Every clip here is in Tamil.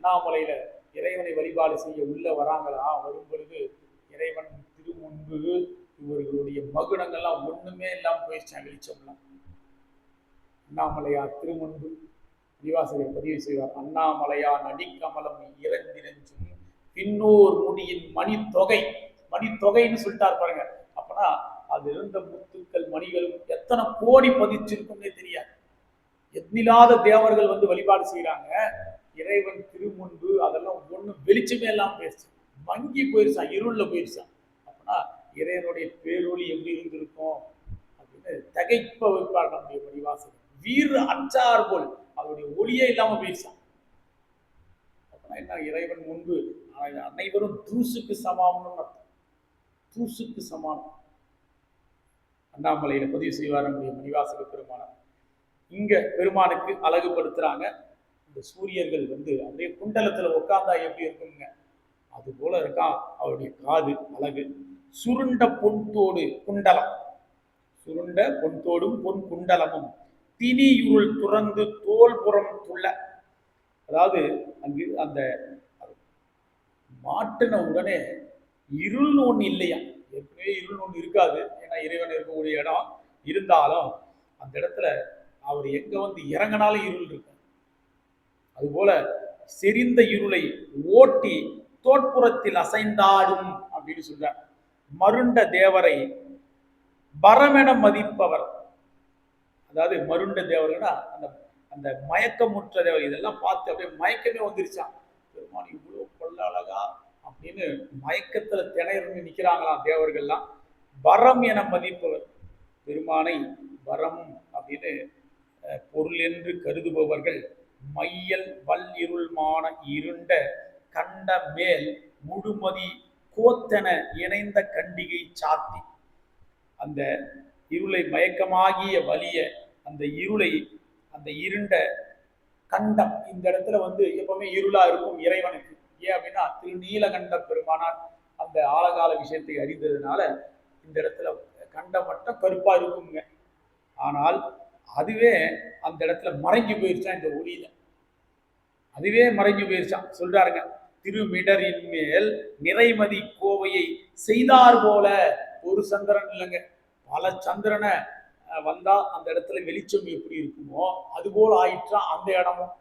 அண்ணாமலையில இறைவனை வழிபாடு செய்ய உள்ள வராங்களா, வரும் பொழுது இறைவன் திருமுன்பு இவர்களுடைய மகுடங்கள்லாம் ஒண்ணுமே இல்லாம போயிடுச்சான், வெளிச்சம்லாம். அண்ணாமலையார் திருமுன்பு நிவாசகர் பதிவு செய்வார். அண்ணாமலையார் நடிக்கமலம் இறந்திரஞ்சும் பின்னோர் முடியின் மணித்தொகை, மணித்தொகைன்னு சொல்லிட்டார் பாருங்க. அப்பனா அது இருந்த முத்துக்கள் மணிகளும் எத்தனை கோடி பதிச்சிருக்கும்னே தெரியாது. எண்ணில்லாத தேவர்கள் வந்து வழிபாடு செய்யறாங்க. இறைவன் திருமுன்பு அதெல்லாம் ஒண்ணு வெளிச்சமே எல்லாம் போயிடுச்சு, மங்கி போயிருச்சான், இருள்ல போயிருச்சான். அப்படின்னா இறைவனுடைய பேரொளி எப்படி இருந்திருக்கும் அப்படின்னு தகைப்ப வைப்பார் நம்முடைய மணிவாசகர். வீர அச்சார் போல் அவருடைய ஒளியே இல்லாம போயிருச்சான். அப்படின்னா என்ன, இறைவன் முன்பு அனைவரும் தூசுக்கு சமானம்னு அர்த்தம். தூசுக்கு சமானம். அண்ணாமலையில பதிவு செய்வார் நம்முடைய மணிவாசக பெருமானார். இங்க பெருமானுக்கு அழகுபடுத்துறாங்க. இந்த சூரியர்கள் வந்து அப்படியே குண்டலத்துல உட்கார்ந்தா எப்படி இருக்குங்க, அது போல இருக்கான் அவருடைய காது அழகு. சுருண்ட பொன்தோடு குண்டலம், சுருண்ட பொன்தோடும் பொன் குண்டலமும் திணியுருள் துறந்து தோல்புறம் துள்ள. அதாவது அங்கு அந்த மாட்டின உடனே இருள் ஒண்ணு இல்லையா, ஏற்கனவே இருள் ஒண்ணு இருக்காது, ஏன்னா இறைவன் இருக்கக்கூடிய இடம். இருந்தாலும் அந்த இடத்துல அவர் எங்க வந்து இறங்கினாலும் இருள் இருக்கு. அதுபோல செறிந்த இருளை ஓட்டி தோற்புறத்தில் அசைந்தாடும் அப்படின்னு சொல்றார். மருண்ட தேவரை பரமென மதிப்பவர், அதாவது மருண்ட தேவர்னா அந்த அந்த மயக்கமுற்ற தேவர். இதெல்லாம் பார்த்து அப்படியே மயக்கமே வந்துருச்சான். பெருமான் இவ்வளவு கொள்ள அழகா அப்படின்னு மயக்கத்துல திணையிருந்து நிக்கிறாங்களாம் தேவர்கள்லாம். வரம் என மதிப்பவர், பெருமானை வரம் அப்படின்னு பொருள் என்று கருதுபவர்கள் மையல் வல் இருள்மான இருண்ட கண்ட மேல் முழுமதி கோத்தென இணைந்த கண்டிகை சாத்தி. அந்த இருளை மயக்கமாகிய வலிய அந்த இருளை, அந்த இருண்ட கண்டம், இந்த இடத்துல வந்து எப்பவுமே இருளா இருக்கும் இறைவனுக்கு. ஏன் அப்படின்னா திருநீலகண்ட பெருமானார் அந்த ஆழகால விஷயத்தை அறிந்ததுனால இந்த இடத்துல கண்டம் மட்டும் கருப்பா இருக்குங்க. ஆனால் அதுவே அந்த இடத்துல மறைஞ்சு போயிருச்சான், இந்த ஒளியில அதுவே மறைஞ்சு போயிருச்சான். சொல்றாருங்க, திருமிடரின் மேல் நிறைமதி கோவையை செய்தார் போல. ஒரு சந்திரன் இல்லைங்க, பல சந்திரனை வந்தா அந்த இடத்துல வெளிச்சம் எப்படி இருக்குமோ அது போல ஆயிற்றான் அந்த இடமும்.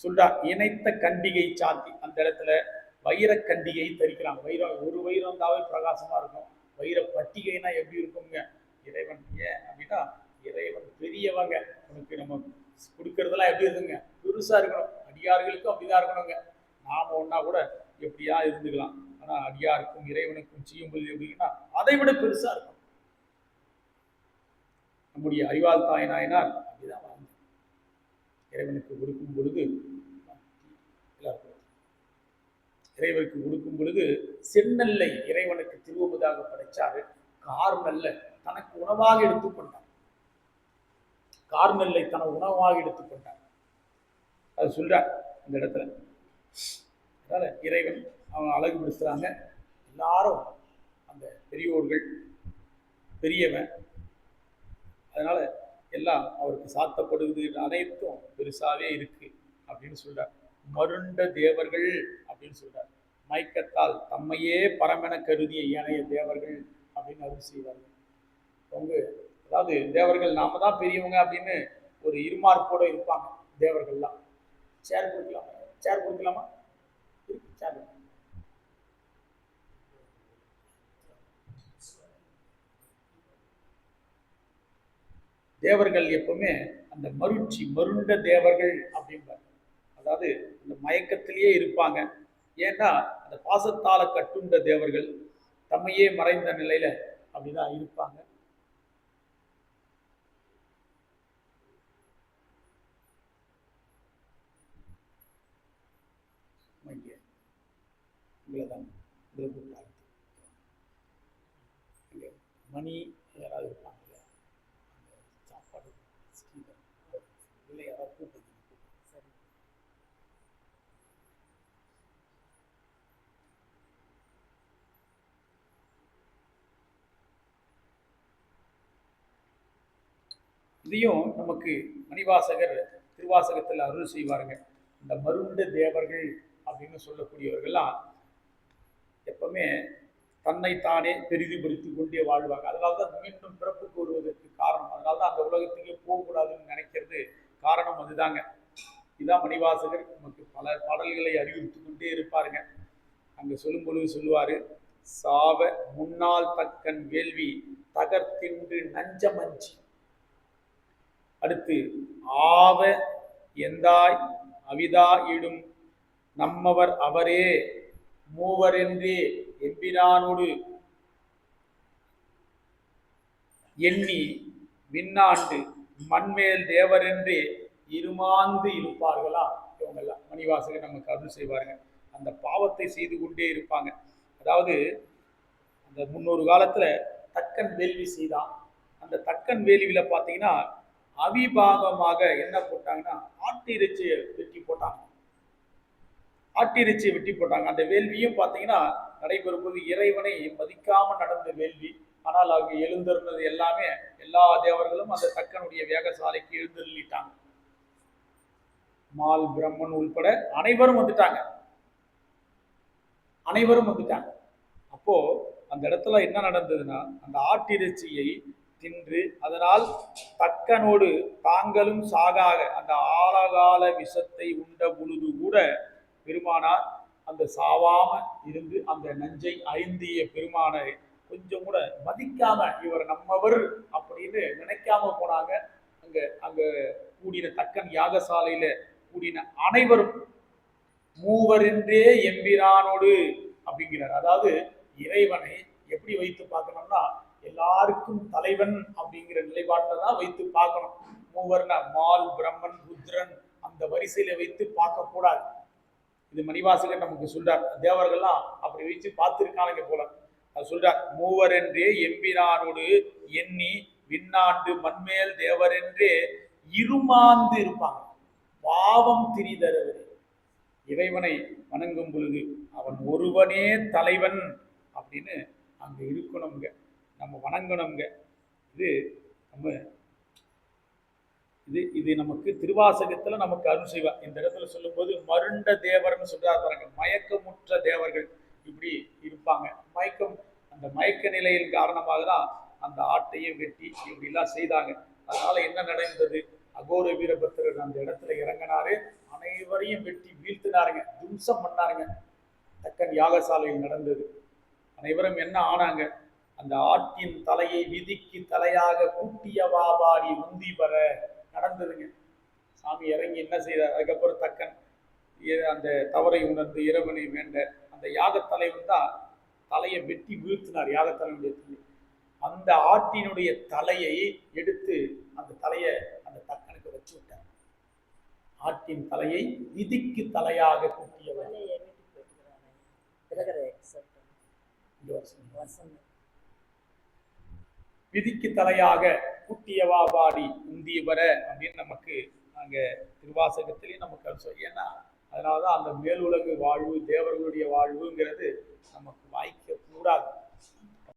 சொல்றார், இணைத்த கண்டிகை சாத்தி. அந்த இடத்துல வைர கண்டிகை தரிக்கிறாங்க. வைரம், ஒரு வைரம் இருந்தாவே பிரகாசமா இருக்கும். வைர பட்டிகைனா எப்படி இருக்குங்க இறைவன். ஏன் அப்படின்னா இறைவன் பெரியவங்க, உனக்கு நம்ம கொடுக்கறதெல்லாம் எப்படி இருக்குங்க, பெருசா இருக்கணும். அடியார்களுக்கும் அப்படிதான் இருக்கணுங்க. நாம ஒன்னா கூட எப்படியா இருந்துக்கலாம், ஆனா அடியாருக்கும் இறைவனுக்கும் செய்யும்போது எப்படின்னா அதை விட பெருசா இருக்கும். நம்முடைய அறிவால் தாய் நாயனார் அப்படிதான் வாழ்ந்தார். இறைவனுக்கு கொடுக்கும் பொழுது இறைவனுக்கு கொடுக்கும் பொழுது செந்நெல்லை இறைவனுக்கு திருவமுதாக படைச்சாரு. கார்நெல்ல தனக்கு உணவாக எடுத்துக்கொண்டார். கார்நெல்லை தன உணவாக எடுத்துக்கொண்டார். அது சொல்றார் இந்த இடத்துல. அதனால இறைவன் அவன் அழகுபடுத்துறாங்க. எல்லாரும் அந்த பெரியோர்கள், பெரியவன், அதனால எல்லாம் அவருக்கு சாத்தப்படுவது அனைத்தும் பெருசாவே இருக்கு அப்படின்னு சொல்றார். மருண்ட தேவர்கள் அப்படின்னு சொல்றார். மயக்கத்தால் தம்மையே பரமென கருதிய ஏனைய தேவர்கள் அப்படின்னு அருள் செய்வார்கள். அவங்க அதாவது தேவர்கள் நாம தான் பெரியவங்க அப்படின்னு ஒரு இருமார்ப்போட இருப்பாங்க தேவர்கள்லாம். சேர் கொடுக்கலாமா, சேர் கொடுக்கலாமா, சேர். தேவர்கள் எப்பவுமே அந்த மருட்சி, மருண்ட தேவர்கள் அப்படின்பாங்க. அதாவது அந்த மயக்கத்திலேயே இருப்பாங்க. ஏன்னா அந்த பாசத்தால கட்டுண்ட தேவர்கள் தம்மையே மறைந்த நிலையில அப்படிதான் இருப்பாங்க. மணி யாராவது இருப்பாங்க, சாப்பாடு இல்லை யாராவது கூப்பிட்டு. சரி, இதையும் நமக்கு மணிவாசகர் திருவாசகத்தில் அருள் செய்வாருங்க. இந்த மருண்ட தேவர்கள் அப்படின்னு சொல்லக்கூடியவர்கள்லாம் எப்பவுமே தன்னைத்தானே பெரிதுபடுத்திக் கொண்டே வாழ்வாங்க. அதனால்தான் மீண்டும் பிறப்புக்கு வருவதற்கு காரணம். அதனால்தான் அந்த உலகத்துக்கே போகக்கூடாதுன்னு நினைக்கிறது காரணம் அதுதாங்க. இதான் மணிவாசகர் நமக்கு பல பாடல்களை அறிவுறுத்திக் கொண்டே இருப்பாருங்க. அங்க சொல்லும் பொழுது சொல்லுவாரு, சாவ முன்னால் தக்கன் வேள்வி தகர்த்தின்று நஞ்சமஞ்சி. அடுத்து ஆவ எந்தாய் அவிதா இடும் நம்மவர் அவரே மூவரென்றே எம்பிரானோடு எண்ணி விண்ணாண்டு மண்மேல் தேவரென்றே இருமாந்து இருப்பார்களா. இவங்கெல்லாம் மணிவாசகர் நமக்கு அருள் செய்வாருங்க. அந்த பாவத்தை செய்து கொண்டே இருப்பாங்க. அதாவது அந்த 300 காலத்துல தக்கன் வேள்வி செய்தான். அந்த தக்கன் வேள்வியில பார்த்தீங்கன்னா அவிபாகமாக என்ன போட்டாங்கன்னா ஆட்டு இறைச்சியை வெட்டி போட்டாங்க. ஆட்டு இறைச்சியை வெட்டி போட்டாங்க. அந்த வேள்வியும் பார்த்தீங்கன்னா நடைபெறும் போது இறைவனை மதிக்காம நடந்த வேள்வி. ஆனால் அவங்க எழுந்திருந்தது எல்லாமே எல்லா தேவர்களும் அந்த தக்கனுடைய வேகசாலைக்கு எழுந்தருளிட்டாங்க. மால் பிரம்மன் உள்பட அனைவரும் வந்துட்டாங்க. அப்போ அந்த இடத்துல என்ன நடந்ததுன்னா அந்த ஆட்டிறைச்சியை தின்று அதனால் தக்கனோடு தாங்களும் சாகாக அந்த ஆழகால விஷத்தை உண்ட பொழுது கூட பெருமானார் அந்த சாவாம இருந்து அந்த நஞ்சை ஐந்திய பெருமானை கொஞ்சம் கூட மதிக்காம இவர் நம்மவர் அப்படின்னு நினைக்காம போனாங்க. அங்க கூடின தக்கன் யாகசாலையில கூடின அனைவரும் மூவரென்றே எம்பிரானோடு அப்படிங்கிறார். அதாவது இறைவனை எப்படி வைத்து பார்க்கணும்னா எல்லாருக்கும் தலைவன் அப்படிங்கிற நிலைப்பாட்டில் தான் வைத்து பார்க்கணும். மூவர்னா மால் பிரம்மன் ருத்ரன் அந்த வரிசையில வைத்து பார்க்க கூடாது. இது மணிவாசகர் நமக்கு சொல்றார். தேவர்கள்லாம் அப்படி வச்சு பார்த்திருக்காங்க போல. அது சொல்றார், மூவரென்றே எம்பிரானோடு எண்ணி விண்ணாண்டு மண்மேல் தேவரென்றே இருமாந்து இருப்பாங்க. பாவம் திரிதரவரே. இறைவனை வணங்கும் பொழுது அவன் ஒருவனே தலைவன் அப்படின்னு அங்க இருக்கணுங்க, நம்ம வணங்கணுங்க. இது நம்ம இது நமக்கு திருவாசகத்துல நமக்கு அருள் செய்வா. இந்த இடத்துல சொல்லும் போது மருண்ட தேவர்னு சொல்றாரு பாருங்க. மயக்கமுற்ற தேவர்கள் இப்படி இருப்பாங்க. அந்த மயக்க நிலையின் காரணமாக தான் அந்த ஆட்டையை வெட்டி இப்படி எல்லாம் செய்தாங்க. அதனால என்ன நடந்தது, அகோர வீரபத்திரர் அந்த இடத்துல இறங்கினாரு, அனைவரையும் வெட்டி வீழ்த்தினாருங்க, தும்சம் பண்ணாருங்க. தக்கன் யாகசாலையில் நடந்தது. அனைவரும் என்ன ஆனாங்க, அந்த ஆட்டின் தலையை விதிக்கு தலையாக கூட்டியவா பாடி உந்தி பெற நடந்ததுங்க. சாமி இறங்கி என்ன செய்தார், அதுக்கப்புறம் தக்கன் அந்த தவறை உணர்ந்து இறைவனை வேண்ட அந்த யாகத்தலைவன் தான் தலையை வெட்டி வீழ்த்தினார். யாகத்தலைவனுடைய தலை, அந்த ஆட்டினுடைய தலையை எடுத்து அந்த தலையை அந்த தக்கனுக்கு வச்சு விட்டார். ஆட்டின் தலையை விதிக்கு தலையாக கூட்டியவர். விதிக்கு தலையாக கூட்டியவா பாடி உந்தியவர அப்படின்னு நமக்கு நாங்க திருவாசகத்திலேயே நமக்கு அது. ஏன்னா அதனாலதான் அந்த மேலுலகு வாழ்வு தேவர்களுடைய வாழ்வுங்கிறது நமக்கு வாய்க்க கூடாது.